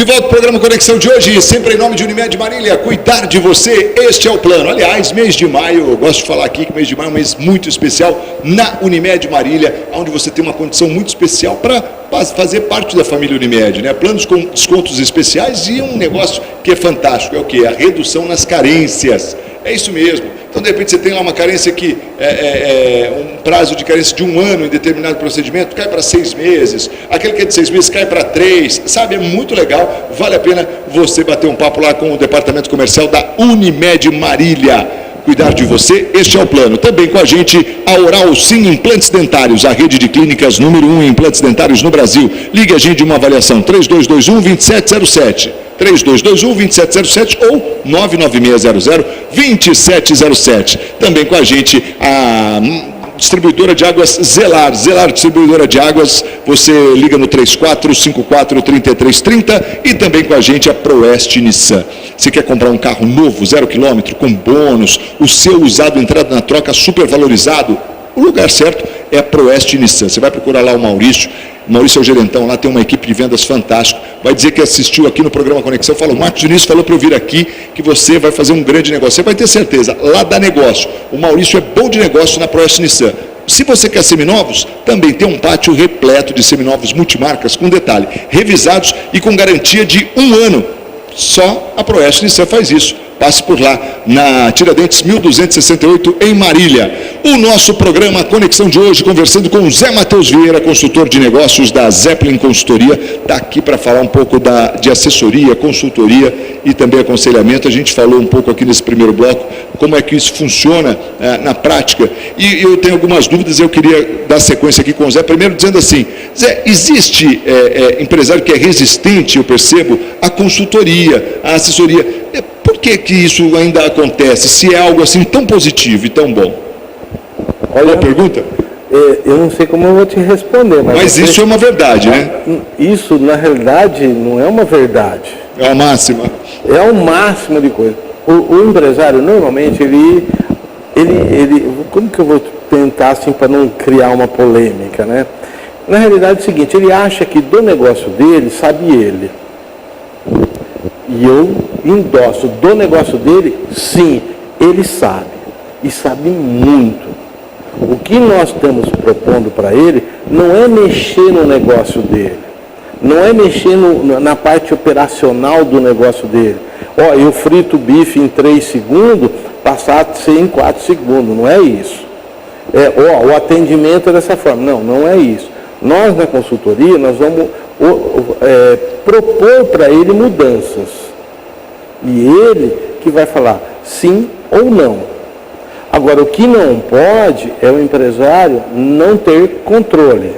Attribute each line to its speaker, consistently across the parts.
Speaker 1: De volta ao programa Conexão de hoje, sempre em nome de Unimed Marília, cuidar de você, este é o plano. Aliás, mês de maio, eu gosto de falar aqui que mês de maio é um mês muito especial na Unimed Marília, onde você tem uma condição muito especial para fazer parte da família Unimed, né? Planos com descontos especiais e um negócio que é fantástico, é o quê? A redução nas carências. É isso mesmo. Então, de repente, você tem lá uma carência que um prazo de carência de 1 ano em determinado procedimento, cai para 6 meses. Aquele que é de 6 meses cai para 3. Sabe, é muito legal. Vale a pena você bater um papo lá com o departamento comercial da Unimed Marília. Cuidar de você, este é o plano. Também com a gente, a Oral Sim Implantes Dentários, a rede de clínicas número 1 em implantes dentários no Brasil. Ligue a gente de uma avaliação, 3221-2707. 3221-2707 ou 99600-2707. Também com a gente, a distribuidora de águas Zelar. Zelar Distribuidora de Águas, você liga no 3454-3330 e também com a gente a Proeste Nissan. Você quer comprar um carro novo, 0 km, com bônus, o seu usado entrado na troca super valorizado? O lugar certo é a Proeste Nissan. Você vai procurar lá o Maurício. O Maurício é o gerentão, lá tem uma equipe de vendas fantástica. Vai dizer que assistiu aqui no programa Conexão, falou, Marcos Diniz falou para eu vir aqui que você vai fazer um grande negócio. Você vai ter certeza, lá dá negócio. O Maurício é bom de negócio na Proeste Nissan. Se você quer seminovos, também tem um pátio repleto de seminovos multimarcas, com detalhe, revisados e com garantia de 1 ano. Só a Proeste Nissan faz isso. Passe por lá, na Tiradentes 1268, em Marília. O nosso programa Conexão de hoje, conversando com o Zé Matheus Vieira, consultor de negócios da Zeppelin Consultoria, está aqui para falar um pouco de assessoria, consultoria e também aconselhamento. A gente falou um pouco aqui nesse primeiro bloco, como é que isso funciona na prática. E eu tenho algumas dúvidas, eu queria dar sequência aqui com o Zé. Primeiro dizendo assim, Zé, existe empresário que é resistente, eu percebo, à consultoria, à assessoria. Por que isso ainda acontece, se é algo assim tão positivo e tão bom? Olha, uma pergunta?
Speaker 2: Eu não sei como eu vou te responder.
Speaker 1: Mas isso é uma verdade, né?
Speaker 2: Isso, na realidade, não é uma verdade.
Speaker 1: É a máxima.
Speaker 2: É o máximo de coisa. O empresário, normalmente, ele... Como que eu vou tentar, assim, para não criar uma polêmica, né? Na realidade é o seguinte, ele acha que do negócio dele, sabe ele. E eu endosso do negócio dele, sim, ele sabe. E sabe muito. O que nós estamos propondo para ele não é mexer no negócio dele. Não é mexer na parte operacional do negócio dele. Eu frito o bife em 3 segundos, passar a ser em 4 segundos. Não é isso. O atendimento é dessa forma. Não é isso. Nós, na consultoria, nós vamos propor para ele mudanças. E ele que vai falar sim ou não. Agora, o que não pode é o empresário não ter controle.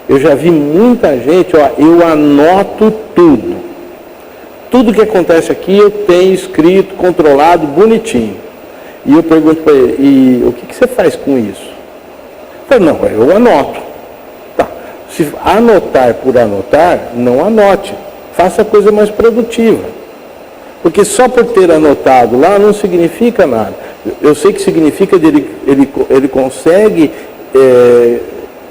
Speaker 2: Eu já vi muita gente, eu anoto tudo. Tudo que acontece aqui eu tenho escrito, controlado, bonitinho. E eu pergunto para ele, e o que você faz com isso? Eu falo, não, eu anoto. Tá. Se anotar por anotar, não anote. Faça a coisa mais produtiva. Porque só por ter anotado lá não significa nada. Eu sei que significa que ele consegue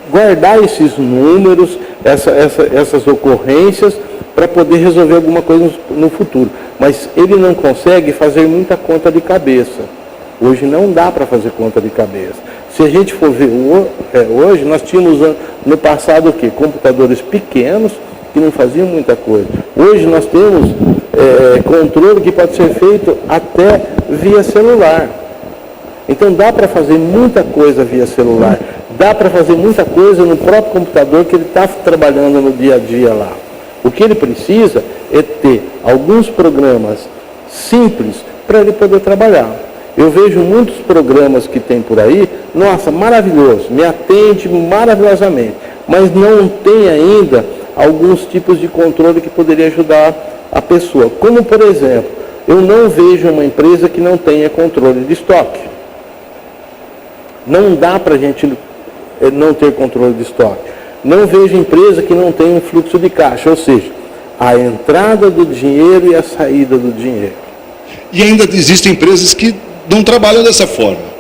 Speaker 2: guardar esses números, essas ocorrências, para poder resolver alguma coisa no futuro. Mas ele não consegue fazer muita conta de cabeça. Hoje não dá para fazer conta de cabeça. Se a gente for ver hoje, nós tínhamos no passado o quê? Computadores pequenos que não faziam muita coisa. Hoje nós temos controle que pode ser feito até via celular. Então dá para fazer muita coisa via celular. Dá para fazer muita coisa no próprio computador que ele está trabalhando no dia a dia lá. O que ele precisa é ter alguns programas simples para ele poder trabalhar. Eu vejo muitos programas que tem por aí, nossa, maravilhoso, me atende maravilhosamente, mas não tem ainda alguns tipos de controle que poderia ajudar a pessoa. Como, por exemplo, eu não vejo uma empresa que não tenha controle de estoque. Não dá para a gente não ter controle de estoque. Não vejo empresa que não tenha um fluxo de caixa, ou seja, a entrada do dinheiro e a saída do dinheiro.
Speaker 1: E ainda existem empresas que não trabalham dessa forma.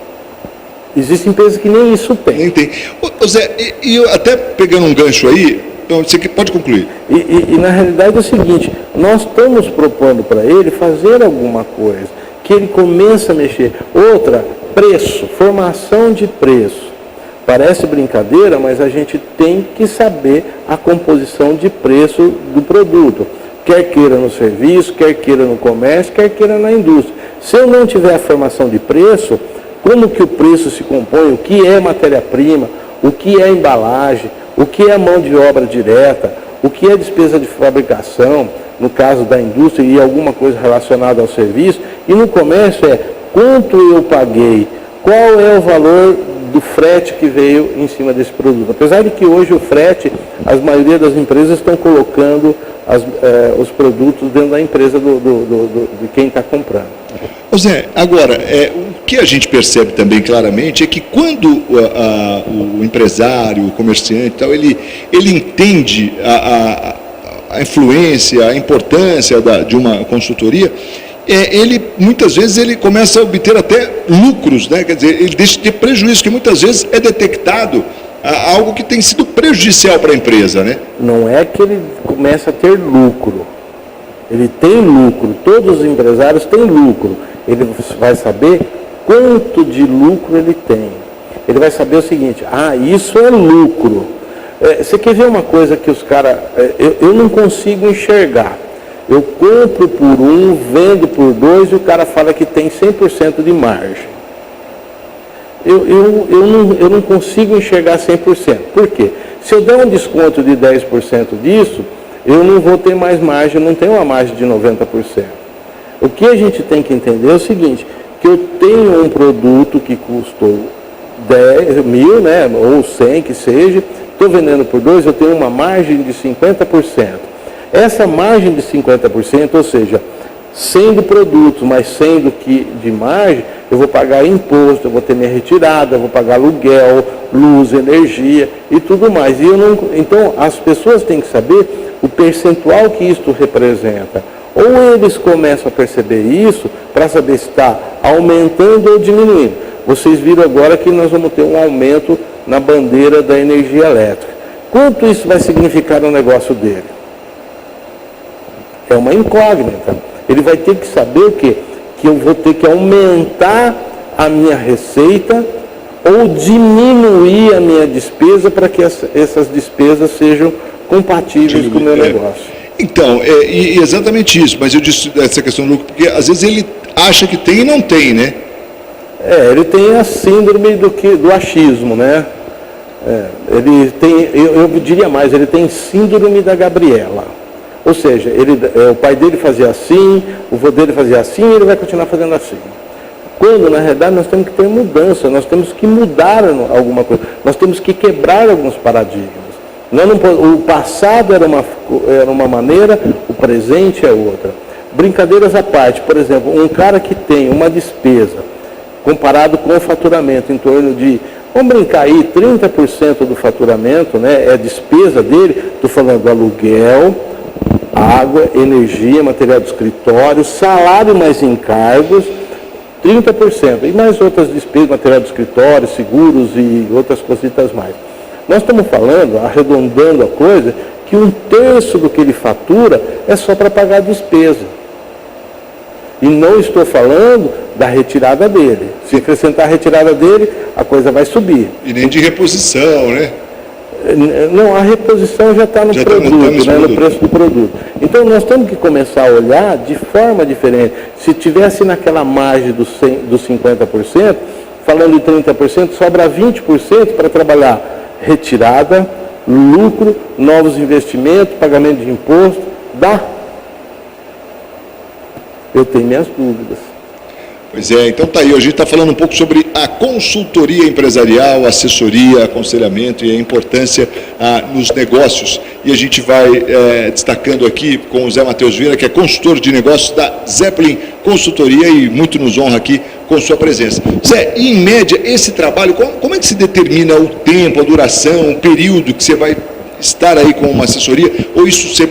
Speaker 2: Existem empresas que nem isso tem.
Speaker 1: Nem tem. Ô Zé, e até pegando um gancho aí, Você pode concluir.
Speaker 2: E na realidade é o seguinte, nós estamos propondo para ele fazer alguma coisa, que ele comece a mexer. Outra, preço, formação de preço. Parece brincadeira, mas a gente tem que saber a composição de preço do produto. Quer queira no serviço, quer queira no comércio, quer queira na indústria. Se eu não tiver a formação de preço, como que o preço se compõe, o que é matéria-prima, o que é embalagem, o que é mão de obra direta, o que é despesa de fabricação, no caso da indústria, e alguma coisa relacionada ao serviço, e no comércio é quanto eu paguei, qual é o valor do frete que veio em cima desse produto. Apesar de que hoje o frete, a maioria das empresas estão colocando os produtos dentro da empresa de quem está comprando.
Speaker 1: Ô Zé, agora, o que a gente percebe também claramente é que quando o empresário, o comerciante, tal, ele entende a influência, a importância de uma consultoria, ele muitas vezes ele começa a obter até lucros, né? Quer dizer, ele deixa de ter prejuízo, que muitas vezes é detectado algo que tem sido prejudicial para a empresa, né?
Speaker 2: Não é que ele começa a ter lucro, ele tem lucro, todos os empresários têm lucro, ele vai saber quanto de lucro ele tem, ele vai saber o seguinte, isso é lucro. Você quer ver uma coisa que os caras, eu não consigo enxergar. Eu compro por 1, vendo por 2 e o cara fala que tem 100% de margem. Eu não consigo enxergar 100%. Por quê? Se eu der um desconto de 10% disso, eu não vou ter mais margem, eu não tenho uma margem de 90%. O que a gente tem que entender é o seguinte, que eu tenho um produto que custou 10 mil, né, ou 100 que seja, estou vendendo por 2, eu tenho uma margem de 50%. Essa margem de 50%, ou seja, 100 do produto, mais 100 de margem, eu vou pagar imposto, eu vou ter minha retirada, eu vou pagar aluguel, luz, energia e tudo mais. Então, as pessoas têm que saber o percentual que isto representa. Ou eles começam a perceber isso para saber se está aumentando ou diminuindo. Vocês viram agora que nós vamos ter um aumento na bandeira da energia elétrica. Quanto isso vai significar no negócio dele? É uma incógnita. Ele vai ter que saber o quê? Que eu vou ter que aumentar a minha receita ou diminuir a minha despesa para que essas despesas sejam compatíveis com o meu negócio.
Speaker 1: Então, e exatamente isso, mas eu disse essa questão do lucro, porque às vezes ele acha que tem e não tem, né?
Speaker 2: Ele tem a síndrome do achismo, né? Ele tem, eu diria mais, ele tem síndrome da Gabriela. Ou seja, o pai dele fazia assim, o vô dele fazia assim, e ele vai continuar fazendo assim. Quando, na realidade, nós temos que ter mudança, nós temos que mudar alguma coisa, nós temos que quebrar alguns paradigmas. O passado era uma maneira, o presente é outra. Brincadeiras à parte, por exemplo, um cara que tem uma despesa, comparado com o faturamento, em torno de, vamos brincar aí, 30% do faturamento, né, é despesa dele, estou falando do aluguel, água, energia, material de escritório, salário mais encargos, 30%. E mais outras despesas, material de escritório, seguros e outras cositas mais. Nós estamos falando, arredondando a coisa, que 1/3 do que ele fatura é só para pagar a despesa. E não estou falando da retirada dele. Se acrescentar a retirada dele, a coisa vai subir.
Speaker 1: E nem de reposição, né?
Speaker 2: Não, a reposição já está no produto, né, no preço do produto. Então nós temos que começar a olhar de forma diferente. Se tivesse naquela margem dos 50%, falando de 30%, sobra 20% para trabalhar retirada, lucro, novos investimentos, pagamento de imposto. Dá? Eu tenho minhas dúvidas.
Speaker 1: Pois é, então tá aí, a gente está falando um pouco sobre a consultoria empresarial, assessoria, aconselhamento e a importância nos negócios. E a gente vai destacando aqui com o Zé Matheus Vieira, que é consultor de negócios da Zeppelin Consultoria, e muito nos honra aqui com sua presença. Zé, em média, esse trabalho, como é que se determina o tempo, a duração, o período que você vai estar aí com uma assessoria? Ou isso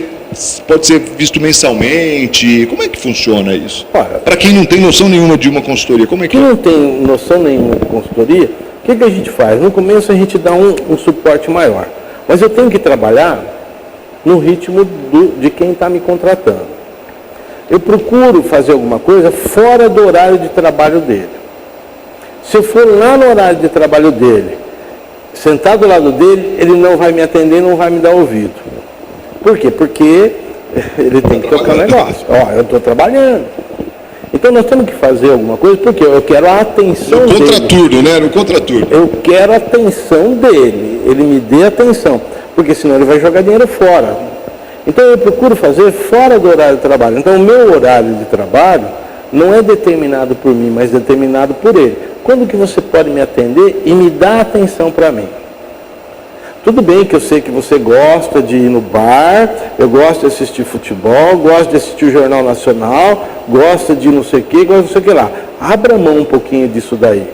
Speaker 1: pode ser visto mensalmente? Como é que funciona isso? Para quem não tem noção nenhuma de uma consultoria, como é que
Speaker 2: Quem não tem noção nenhuma de consultoria, o que a gente faz? No começo a gente dá um suporte maior. Mas eu tenho que trabalhar no ritmo de quem está me contratando. Eu procuro fazer alguma coisa fora do horário de trabalho dele. Se eu for lá no horário de trabalho dele, sentado do lado dele, ele não vai me atender, não vai me dar ouvido. Por quê? Porque ele tem que tocar o negócio. Ó, eu estou trabalhando. Então nós temos que fazer alguma coisa, porque eu quero a atenção dele.
Speaker 1: No contraturno, né? No contraturno.
Speaker 2: Eu quero a atenção dele, ele me dê atenção, porque senão ele vai jogar dinheiro fora. Então eu procuro fazer fora do horário de trabalho. Então o meu horário de trabalho não é determinado por mim, mas determinado por ele. Quando que você pode me atender e me dar atenção para mim? Tudo bem que eu sei que você gosta de ir no bar, eu gosto de assistir futebol, gosto de assistir o Jornal Nacional, gosta de não sei o que, gosta de não sei o que lá. Abra mão um pouquinho disso daí.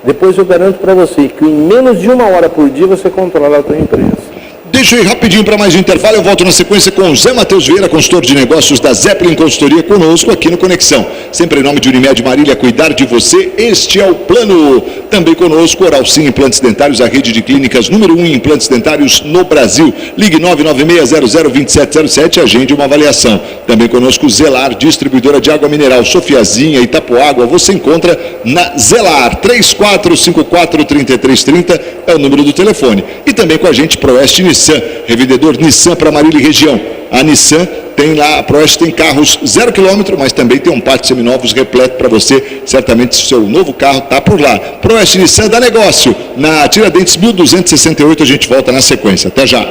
Speaker 2: Depois eu garanto para você que em menos de 1 hora por dia você controla a sua empresa.
Speaker 1: Deixa eu ir rapidinho para mais um intervalo, eu volto na sequência com o Zé Matheus Vieira, consultor de negócios da Zeppelin Consultoria, conosco aqui no Conexão. Sempre em nome de Unimed Marília, cuidar de você, este é o plano. Também conosco, Oral Sim Implantes Dentários, a rede de clínicas número 1 em implantes dentários no Brasil. Ligue 996002707 e agende uma avaliação. Também conosco, Zelar, distribuidora de água mineral, Sofiazinha, Itapoágua, você encontra na Zelar, 3454-3330 é o número do telefone. E também com a gente, Proeste Nissan, revendedor Nissan para Marília e região. A Nissan tem lá, a Proeste tem carros 0 km, mas também tem um pátio seminovos repleto para você. Certamente o seu novo carro está por lá. Proeste Nissan dá negócio. Na Tiradentes 1268 a gente volta na sequência. Até já.